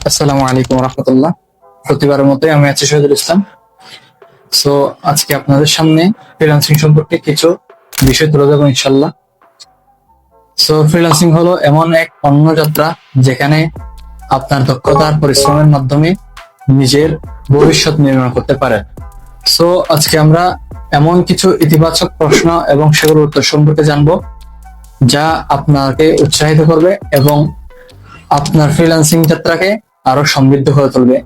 আসসালামু আলাইকুম রহমতুল্লাহ। প্রতিবারের মতোই আমি আছি শহীদুল ইসলাম। সো আজকে আপনাদের সামনে ফ্রিল্যান্সিং সম্পর্কে কিছু বিষয় তুলে ধরবো ইনশাল্লাহ। সো ফ্রিল্যান্সিং হলো এমন এক অন্য যাত্রা যেখানে আপনার দক্ষতা আর পরিশ্রমের মাধ্যমে নিজের ভবিষ্যৎ নির্মাণ করতে পারেন। সো আজকে আমরা এমন কিছু ইতিবাচক প্রশ্ন এবং সেগুলোর উত্তর সম্পর্কে জানবো যা আপনাকে উৎসাহিত করবে এবং আপনার ফ্রিল্যান্সিং যাত্রাকে আরো সমৃদ্ধ করে তুলবে।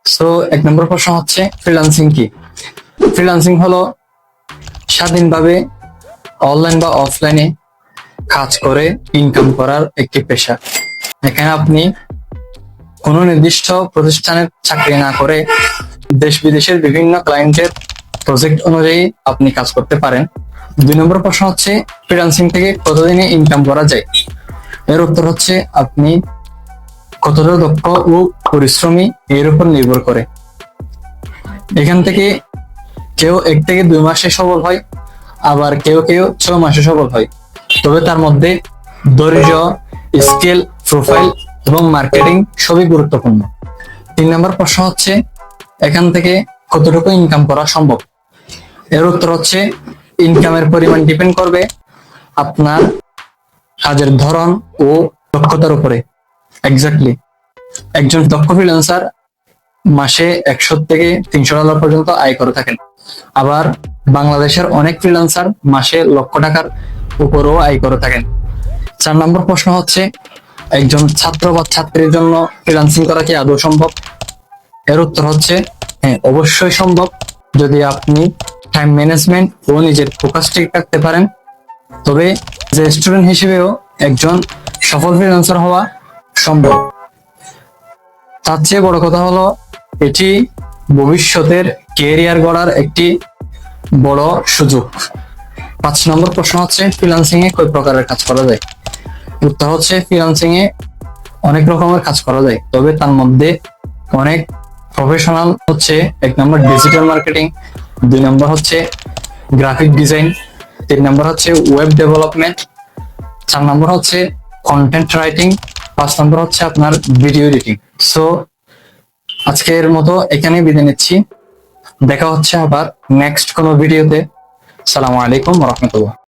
সো 1 নম্বর প্রশ্ন হচ্ছে ফ্রিল্যান্সিং কি? ফ্রিল্যান্সিং হলো স্বাধীনভাবে অনলাইন বা অফলাইনে কাজ করে ইনকাম করার একটি পেশা। এখানে আপনি কোনো নির্দিষ্ট প্রতিষ্ঠানের চাকরি না করে দেশ বিদেশের বিভিন্ন ক্লায়েন্টের প্রজেক্ট অনুযায়ী আপনি কাজ করতে পারেন। 2 নম্বর প্রশ্ন হচ্ছে ফ্রিল্যান্সিং থেকে কতদিনে ইনকাম করা যায়? এর উত্তর হচ্ছে আপনি কতটা দক্ষ ও পরিশ্রমী এর উপর নির্ভর করে। এখান থেকে কেউ 1 থেকে 2 মাসে সফল হয়, আবার কেউ কেউ 6 মাসে সফল হয়। তবে তার মধ্যে ধৈর্য, স্কিল, প্রোফাইল এবং মার্কেটিং সবই গুরুত্বপূর্ণ। 3 নম্বর প্রশ্ন হচ্ছে এখান থেকে কতটুকু ইনকাম করা সম্ভব? এর উত্তর হচ্ছে ইনকামের পরিমাণ ডিপেন্ড করবে আপনার কাজের ধরন ও দক্ষতার উপরে। এক্স্যাক্টলি একজন দক্ষ ফ্রিল্যান্সার মাসে 100 থেকে $300 পর্যন্ত আয় করে থাকেন। আবার বাংলাদেশের অনেক ফ্রিল্যান্সার মাসে লক্ষ টাকার উপরেও আয় করে থাকেন। 4 নম্বর প্রশ্ন হচ্ছে একজন ছাত্র বা ছাত্রীর জন্য ফ্রিল্যান্সিং করা কি আদৌ সম্ভব? এর উত্তর হচ্ছে হ্যাঁ, অবশ্যই সম্ভব, যদি আপনি টাইম ম্যানেজমেন্ট ও নিজের ফোকাস ঠিক রাখতে পারেন। তবে যে স্টুডেন্ট হিসেবেও একজন সফল ফ্রিল্যান্সার হওয়া সম্ভব। তার চেয়ে বড় কথা হলো এটি ভবিষ্যতের ক্যারিয়ার গড়ার একটি বড় সুযোগ। 5 নম্বর প্রশ্ন হচ্ছে ফ্রিল্যান্সিং এ কয় প্রকারের কাজ করা যায়? উত্তর হচ্ছে ফ্রিল্যান্সিং এ অনেক রকমের কাজ করা যায়, তবে তার মধ্যে অনেক প্রফেশনাল হচ্ছে 1 নম্বর ডিজিটাল মার্কেটিং, 2 নম্বর হচ্ছে গ্রাফিক ডিজাইন, 3 নম্বর হচ্ছে ওয়েব ডেভেলপমেন্ট, 4 নম্বর হচ্ছে কন্টেন্ট রাইটিং, 5 নম্বর হচ্ছে আপনার ভিডিও এডিটিং। সো আজকের মতো এখানে বিদায় নিচ্ছি। দেখা হচ্ছে আবার নেক্সট কোনো ভিডিওতে। সালামু আলাইকুম রহমতুল্লাহ।